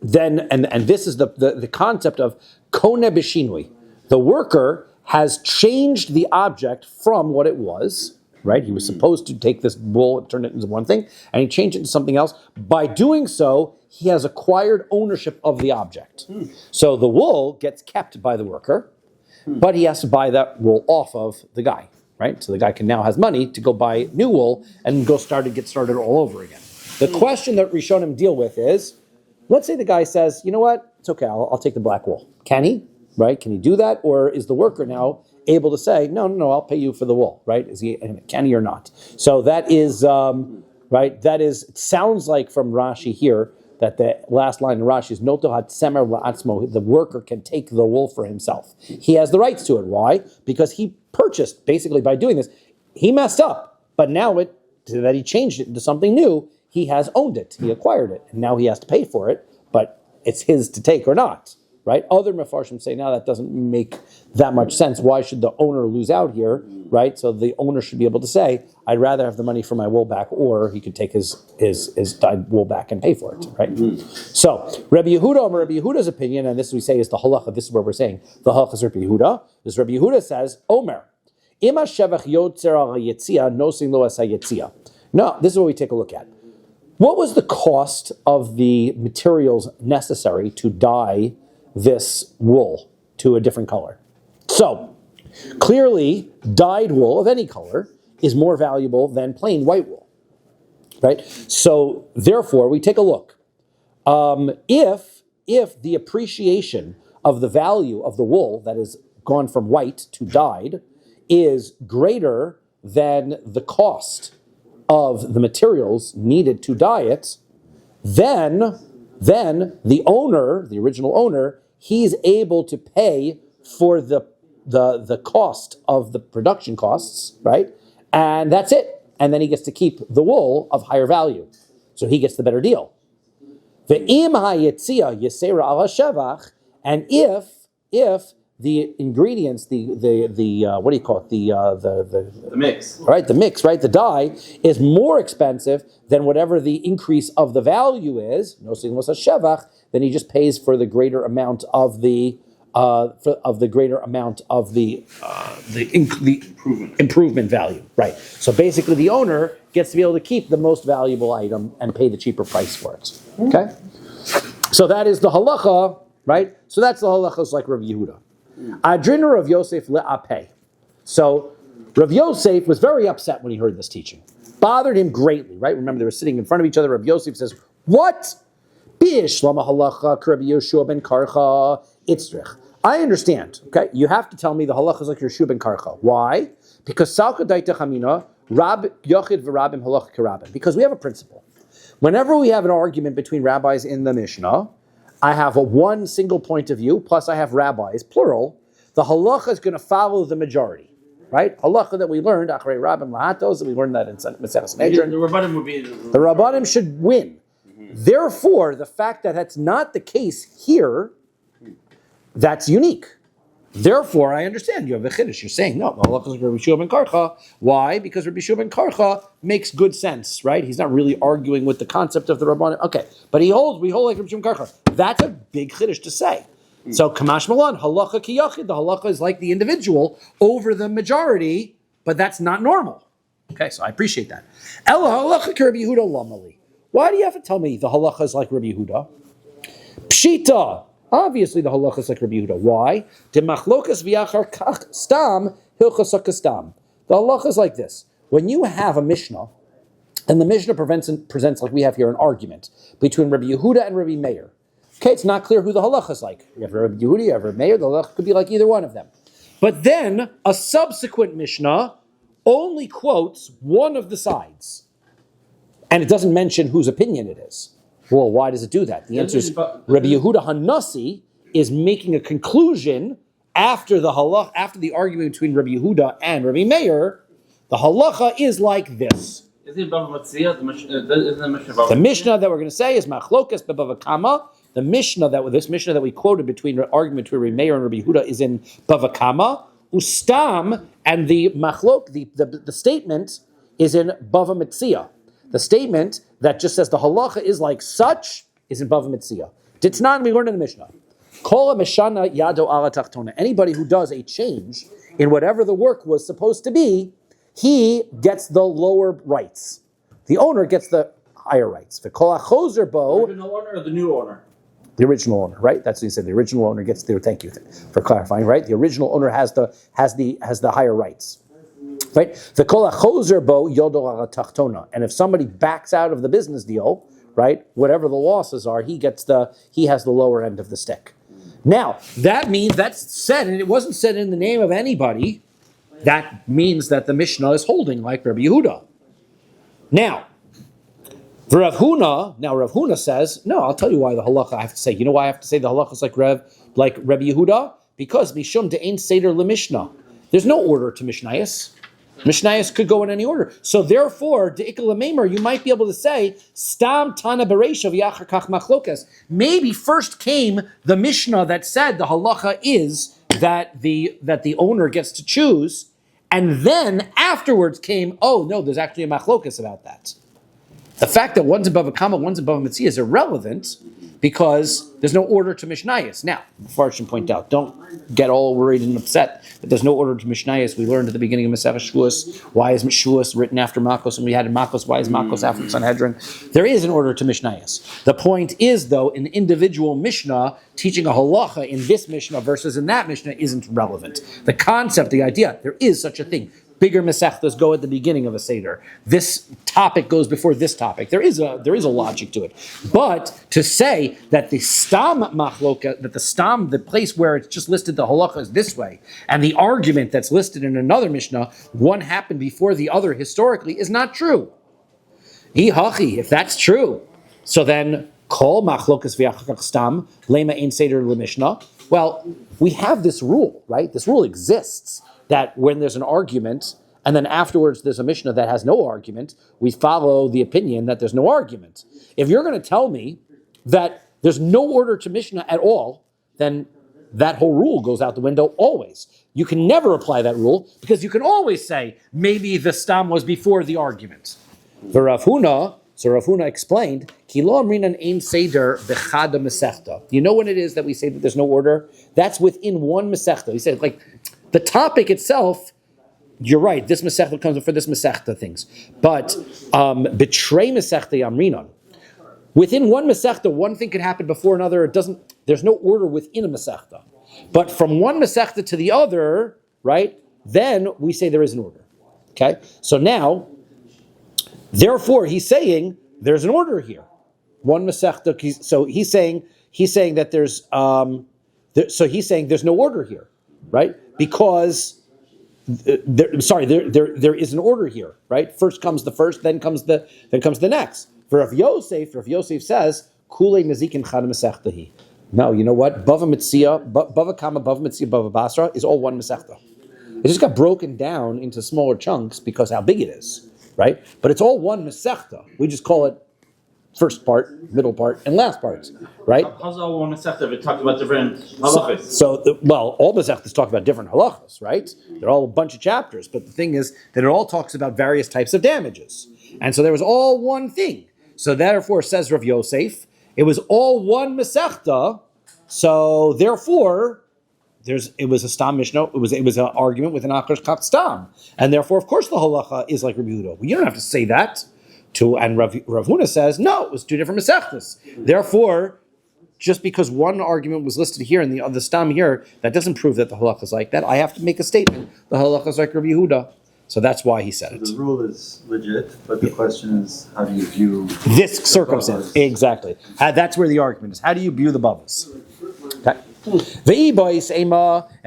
then and this is the concept of kone b'shinui. The worker has changed the object from what it was, right? He was supposed to take this wool and turn it into one thing, and he changed it into something else. By doing so, he has acquired ownership of the object. So the wool gets kept by the worker, but he has to buy that wool off of the guy, right? So the guy now has money to go buy new wool and get started all over again. The question that Rishonim deal with is, let's say the guy says, "You know what? It's okay. I'll take the black wool." Can he? Right? Can he do that? Or is the worker now able to say, no, I'll pay you for the wool, right? Can he or not? So that is, right? It sounds like from Rashi here, that the last line in Rashi is, Noto hatsemer la'atzmo, the worker can take the wool for himself. He has the rights to it. Why? Because he purchased, basically by doing this, he messed up, but now that he changed it into something new, he has owned it, he acquired it, and now he has to pay for it, but it's his to take or not. Right? Other Mefarshim say, now that doesn't make that much sense. Why should the owner lose out here? Right? So the owner should be able to say, I'd rather have the money for my wool back, or he could take his dyed wool back and pay for it. Right? So Rabbi Yehuda's opinion, and this we say is the halacha, this is where we're saying the halacha is Rabbi Yehuda. This Rabbi Yehuda says, Omer, Ima shevach yotzer al yetzia nosin lo as yetzia. No, this is what we take a look at. What was the cost of the materials necessary to dye this wool to a different color? So, clearly, dyed wool of any color is more valuable than plain white wool, right? So, therefore, we take a look. If if the appreciation of the value of the wool that is gone from white to dyed is greater than the cost of the materials needed to dye it, then the owner, the original owner, he's able to pay for the cost of the production costs, right? And that's it. And then he gets to keep the wool of higher value. So he gets the better deal. Ve'im hayetzia yesera al hashevach, and if the ingredients, the what do you call it? The mix. Right, the mix, right? The dye is more expensive than whatever the increase of the value is, no signos hashevach, then he just pays for the greater amount of the improvement value, right? So basically, the owner gets to be able to keep the most valuable item and pay the cheaper price for it. Okay, so that is the halacha, right? So that's the halachas like Rabbi Yehuda. Adrina Rav Yosef le'apeh. So Rav Yosef was very upset when he heard this teaching. Bothered him greatly, right? Remember, they were sitting in front of each other. Rav Yosef says, "What? B'ishlama halacha Rabbi Yeshua ben Karcha itzrich." I understand. Okay, you have to tell me the halacha is like Yeshua ben Karcha. Why? Because salka daita chamina rab yochid v'rabim halacha karabim. Because we have a principle. Whenever we have an argument between rabbis in the Mishnah, I have one single point of view, plus I have rabbis, plural. The halacha is going to follow the majority, right? Halacha that we learned, achrei rabbim lahatos, that we learned that in Maseches Sanhedrin. The Rabbanim would be... The Rabbanim should win. Therefore, the fact that that's not the case here, that's unique. Therefore, I understand you have a chiddush. You're saying, no, the halacha is Rabbi Yeshua ben Karcha. Why? Because Rabbi Yeshua ben Karcha makes good sense, right? He's not really arguing with the concept of the Rabbanim. Okay, but we hold like Rabbi Yeshua ben Karcha. That's a big chiddush to say. So, Kamash Malan, halacha ki yachid, the halacha is like the individual over the majority, but that's not normal. Okay, so I appreciate that. Ella halacha ki Rabbi Yehuda lamali. Why do you have to tell me the halacha is like Rabbi Yehuda? Pshita. Obviously, the halacha is like Rabbi Yehuda. Why? The halacha is like this. When you have a Mishnah, and the Mishnah presents like we have here an argument between Rabbi Yehuda and Rabbi Meir. Okay, it's not clear who the halacha is like. You have Rabbi Yehuda, you have Rabbi Meir, the halacha could be like either one of them. But then, a subsequent Mishnah only quotes one of the sides. And it doesn't mention whose opinion it is. Well, why does it do that? The answer is Rabbi Yehuda Hanassi is making a conclusion after the argument between Rabbi Yehuda and Rabbi Meir. The halacha is like this. Is it Bava Metzia? The Mishnah that we're going to say is Machlokas Bava Kama. The Mishnah that we quoted between the argument between Rabbi Meir and Rabbi Yehuda is in Bava Kama. Ustam, and the Machlok, the statement is in Bava Metzia. The statement that just says the halacha is like such is in Bava Metzia. Ditnan, we learned in the Mishnah. Kol meshana yado ala tachtona. Anybody who does a change in whatever the work was supposed to be, he gets the lower rights. The owner gets the higher rights. The kol achozer bo. The original owner or the new owner? The original owner, right? That's what he said. The original owner gets the. Thank you for clarifying, right? The original owner has the higher rights. Right, the kol achozer bo yodo ala tachtona, and if somebody backs out of the business deal, right, whatever the losses are, he has the lower end of the stick. Now that means that's said, and it wasn't said in the name of anybody. That means that the Mishnah is holding like Rabbi Yehuda. Now, Rav Huna says, no, I'll tell you why the halacha I have to say. You know why I have to say the halacha is like Rabbi Yehuda? Because mishum de'ein seder lemishnah. There's no order to Mishnayos. Mishnayos could go in any order. So therefore, de'ikal meimer, you might be able to say, stam tana bereisha v'yachar kach machlokas. Maybe first came the Mishnah that said the halacha is that the owner gets to choose, and then afterwards came, oh no, there's actually a machlokas about that. The fact that one's above a comma, one's above a mitzvah is irrelevant because there's no order to Mishnayos. Now, before I should point out, don't get all worried and upset that there's no order to Mishnayos. We learned at the beginning of Maseches Shavuos, why is Shavuos written after Makos, and we had in Makos, why is Makos after Sanhedrin? There is an order to Mishnayos. The point is, though, an individual Mishnah teaching a halacha in this Mishnah versus in that Mishnah isn't relevant. The concept, the idea, there is such a thing. bigger Masechtas go at the beginning of a Seder. This topic goes before this topic. There is a logic to it. But to say that the Stam Machloka, that the Stam, the place where it's just listed the halacha is this way, and the argument that's listed in another Mishnah, one happened before the other historically, is not true. If that's true, so then Kol Machlokas v'Achakach Stam Lema Ein Seder LeMishnah. Well, we have this rule, right? This rule exists that when there's an argument and then afterwards there's a Mishnah that has no argument, we follow the opinion that there's no argument. If you're going to tell me that there's no order to Mishnah at all, then that whole rule goes out the window always. You can never apply that rule because you can always say maybe the Stam was before the argument. The Rav Huna, so Rav Huna explained, Ki lo amrinan ein seder bechada mesechta. You know when it is that we say that there's no order? That's within one mesechta. He said, like, the topic itself, you're right, this mesechta comes before this mesechta things. But betray mesechta amrinan. Within one mesechta, one thing could happen before another. There's no order within a mesechta. But from one mesechta to the other, right, then we say there is an order. Okay? So now, therefore, he's saying there's an order here. One Masechta. So he's saying that there's he's saying there's no order here, right? Because there is an order here, right? First comes the first, then comes the next. For Rav Yosef says Kulei Mazikin Chad Masechtahi. No, you know what? Bava Mitzia, Bava Kama, Bava Mitzia, Bava Basra is all one Masechta. It just got broken down into smaller chunks because how big it is. Right? But it's all one Masechta. We just call it first part, middle part, and last parts. Right? How's all one Masechta if it talks about different halachas? So all Masechtas talk about different halachas, right? They're all a bunch of chapters. But the thing is that it all talks about various types of damages. And so there was all one thing. So therefore, says Rav Yosef, it was all one Masechta. So therefore, it was a Stam Mishnah. It was an argument with an Achash Kat Stam, and therefore, of course, the halacha is like Rabbi Yehuda. Well, you don't have to say that. And Rav Huna says no, it was two different Masechtas. Therefore, just because one argument was listed here and the other Stam here, that doesn't prove that the halacha is like that. I have to make a statement. The halacha is like Rabbi Yehuda. So that's why he said it. The rule is legit, but the question is, how do you view this circumstance? Exactly. That's where the argument is. How do you view the bubbles? Okay. And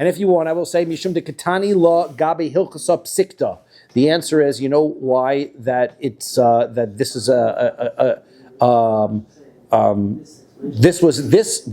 if you want, I will say Mishum de Katani la Gabi Hilchasa Psikta. The answer is, you know why that it's that this is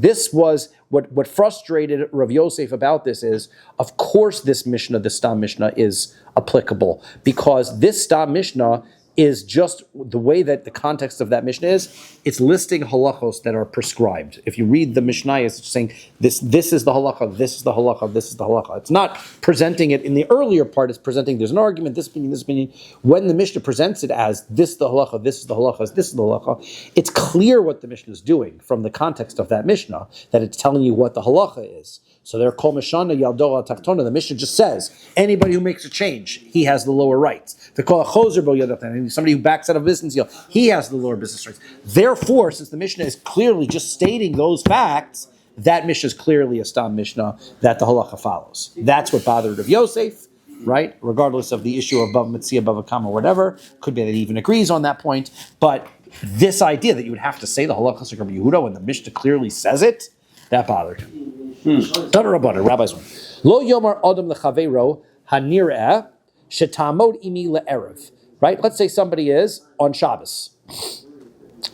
this was what frustrated Rav Yosef about this is, of course, this Mishnah, the Stam Mishnah, is applicable because this Stam Mishnah is just the way that the context of that Mishnah is. It's listing halachos that are prescribed. If you read the Mishnah, it's saying this is the halacha, this is the halacha, this is the halacha. It's not presenting it in the earlier part. It's presenting there's an argument, this opinion, this opinion. When the Mishnah presents it as this is the halacha, this is the halacha, this is the halacha, it's clear what the Mishnah is doing from the context of that Mishnah, that it's telling you what the halacha is. So they're called Mishana Yaldoa Taktona. The Mishnah just says anybody who makes a change, he has the lower rights. They call a Choser Bo Yadatan, somebody who backs out of business deal, he has the lower business rights. Therefore, since the Mishnah is clearly just stating those facts, that Mishnah is clearly a Stam Mishnah that the halacha follows. That's what bothered Rav Yosef, right? Regardless of the issue of Bava Mitzia, Bava Kama, whatever, could be that he even agrees on that point. But this idea that you would have to say the halacha is like Rabbi Yehuda when the Mishnah clearly says it, that bothered him. Rabbi's one. Lo yomar adam lechaveiro hanireh shetamod imi le'erev. Right? Let's say somebody is on Shabbos.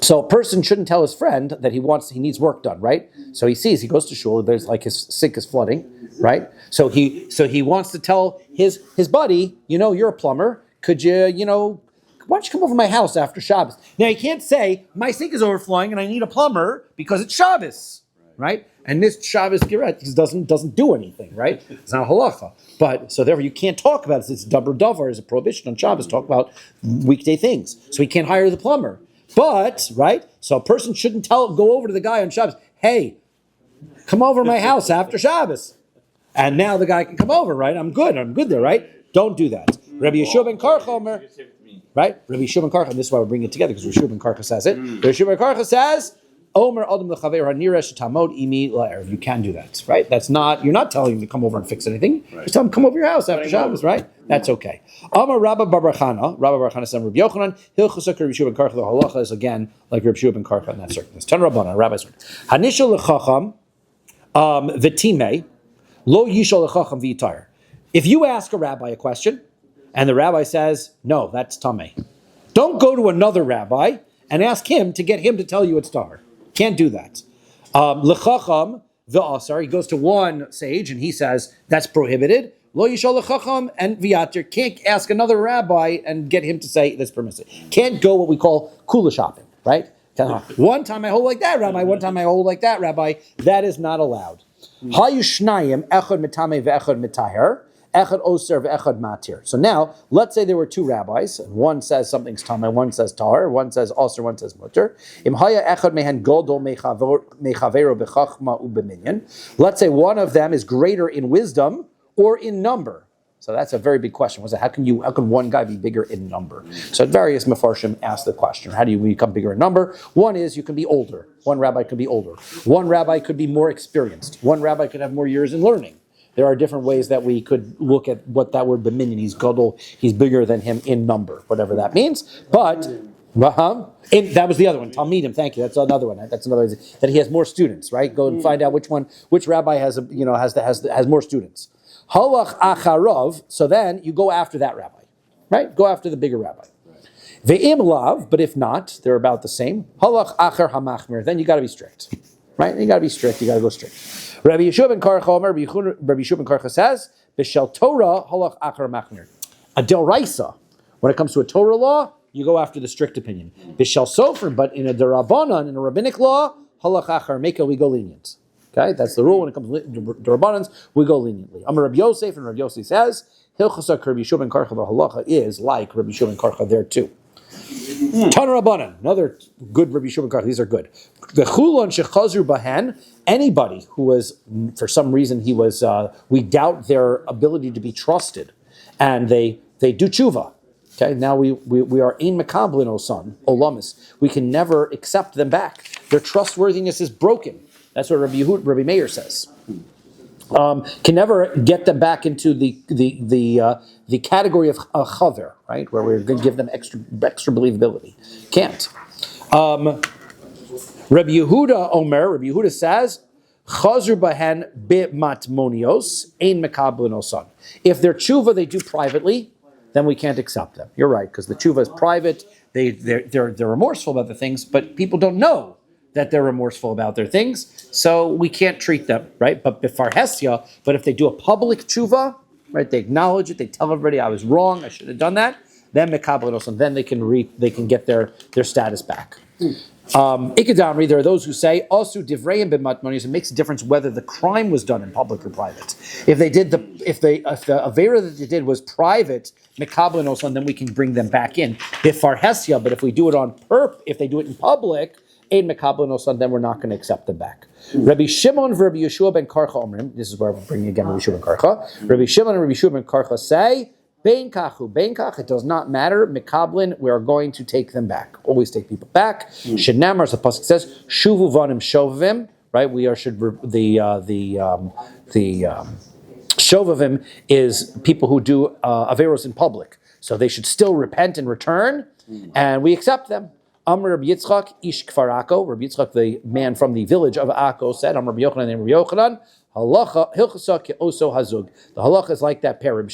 So a person shouldn't tell his friend that he needs work done, right? So he goes to shul, there's like his sink is flooding, right? So he wants to tell his buddy, you're a plumber, could you, why don't you come over to my house after Shabbos? Now he can't say, my sink is overflowing and I need a plumber because it's Shabbos, right? And this Shabbos Geret doesn't do anything, right? It's not halacha. But so therefore you can't talk about it. It's davar davar is a prohibition on Shabbos. Talk about weekday things. So he can't hire the plumber. But right, so a person shouldn't go over to the guy on Shabbos. Hey, come over to my house after Shabbos, and now the guy can come over. Right? I'm good there. Right? Don't do that. Rabbi Yeshua ben Karcha, right? Rabbi Yeshua ben Karcha. And this is why we're bringing it together because Rabbi Yeshua ben Karcha says it. Rabbi Yeshua ben Karcha says Omer Adam Lechaver Haniresh Tamod Imi La'erev. You can do that, right? You're not telling him to come over and fix anything. Just tell him come over your house after Shabbos, right? That's okay. Amar Rabbi Bar Chana said Rabbi Yochanan, Hilchusak Rabbi Shua ben Karcha. The halacha is again like Rabbi Shua ben Karcha in that circumstance. Tan Rabbanan, Rabbi's word. Hanishal Lechacham V'timei Lo Yishal Lechacham V'yitar. If you ask a rabbi a question, and the rabbi says, no, that's tamei, don't go to another rabbi and ask him to get him to tell you it's tahor. Can't do that. Lechacham v'asar, he goes to one sage and he says, that's prohibited. Lo yishal lechacham and v'yatir, can't ask another rabbi and get him to say that's permissible. Can't go what we call kula shopping, right? One time I hold like that rabbi, one time I hold like that rabbi. That is not allowed. Hayushnayim echad mitame ve'echad mitaher. Echad oser ve'echad matir. So now, let's say there were two rabbis, and one says something's tamei, one says tahor, one says oser, one says mutter. Im haya echad mehen godol mechavero bechachma u'beminyan. Let's say one of them is greater in wisdom or in number. So that's a very big question. How can one guy be bigger in number? So various mefarshim ask the question: how do you become bigger in number? One is you can be older. One rabbi could be older. One rabbi could be more experienced. One rabbi could have more years in learning. There are different ways that we could look at what that word b'minyan. He's gadol, he's bigger than him in number, whatever that means. But that was the other one. Talmidim, thank you. That's another one. That's another that he has more students. Right? Go and find out which rabbi has more students. Halach acharov. So then you go after that rabbi, right? Go after the bigger rabbi. Ve'im lav, but if not, they're about the same. Halach achar hamachmir. Then you got to be strict, right? You got to be strict. You got to go strict. Rabbi Yeshua ben Karcha, Rabbi Yeshua ben Karcha says, "B'shel Torah halach achar machmir." A deraisa, when it comes to a Torah law, you go after the strict opinion. B'shel sofer, but in a derabanan, in a rabbinic law, halach achar meka, we go lenient. Okay, that's the rule when it comes to derabbanans. We go leniently. Amar Rabbi Yosef, and Rabbi Yosef says, "Hilchasa Rabbi Yeshua ben Karcha, the halacha is like Rabbi Yeshua ben Karcha there too." Tana Rabbanan, another good Rabbi Yeshua ben Karcha. These are good. The chulon shechazru bahen. Anybody who was, for some reason, we doubt their ability to be trusted, and they do tshuva. Okay, now we are ein mekablin osan olamis. We can never accept them back. Their trustworthiness is broken. That's what Rabbi Meir says. Can never get them back into the category of a chaver, right? Where we're going to give them extra believability. Can't. Rabbi Yehuda says, Chazru bahen bimatmonios ein mekablin osan. If they're tshuva they do privately, then we can't accept them. You're right, because the tshuva is private. They're remorseful about the things, but people don't know that they're remorseful about their things, so we can't treat them, right? But if they do a public tshuva, right? They acknowledge it, they tell everybody I was wrong, I should have done that. Then mekabel osan, then they can get their status back. Ikadamri, there are those who say also divrayim b'matmonios. It makes a difference whether the crime was done in public or private. If the avera that they did was private, mekabel osan, then we can bring them back in. Bifarhesia, but if we do it if they do it in public, ein mekabel osan, then we're not going to accept them back. Rabbi Shimon and Rabbi Yeshua ben Karcha omrim. This is where I'm bringing again Rabbi Yeshua ben Karcha. Rabbi Shimon and Rabbi Yeshua ben Karcha say, bein kach, it does not matter. Mekablin, we are going to take them back. Always take people back. Shenamar, as the pasuk says, shuvu vanim shovavim. Right, the shovavim is people who do averos in public, so they should still repent and return, and we accept them. Amr Rabbi Yitzchak ish kfar Akko. Rabbi Yitzchak, the man from the village of Akko, said, Amr Rabbi Yochanan and Rabbi Yochanan, halacha hilchasa ke'oso hazug. The halacha is like that pair, Rabbi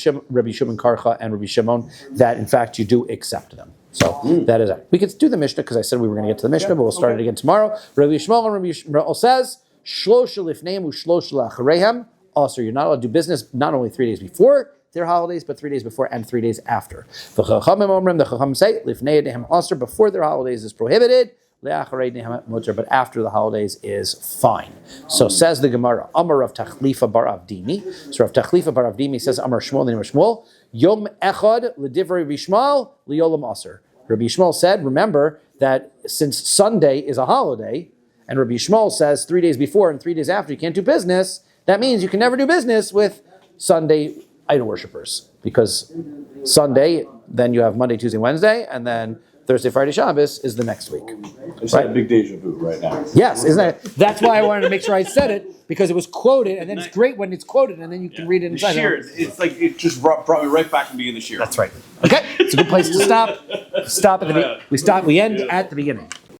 Shimon Karcha and Rabbi Shimon, that in fact you do accept them. So that is it. We could do the Mishnah because I said we were going to get to the Mishnah, but we'll start it again tomorrow. Rabbi Shmuel and Rabbi Shmuel says, Shlosha lifneim u'shlosha la'achareihem. Also, you're not allowed to do business not only 3 days before their holidays, but 3 days before and 3 days after. The Chacham say, lifnei dehem asr, before their holidays is prohibited, le'acharei dehem mutar, but after the holidays is fine. So says the Gemara, Amar Rav Tachlifa bar Avdimi. So Rav Tachlifa bar Avdimi says, Amar Shmuel and Shmuel, Yom Echad l'divrei Rabbi Shmuel liyolam asr. Rabbi Shmuel said, remember that since Sunday is a holiday, and Rabbi Shmuel says 3 days before and 3 days after you can't do business, that means you can never do business with Sunday idol worshippers, because Sunday, then you have Monday, Tuesday, Wednesday, and then Thursday, Friday, Shabbos is the next week. It's like a big deja vu right now. Yes, isn't it? That's why I wanted to make sure I said it, because it was quoted, and then it's great when it's quoted, and then you can read it The inside. shear, it's like it just brought me right back to the beginning of the shear. That's right. Okay, it's a good place to stop. Stop at the we end at the beginning.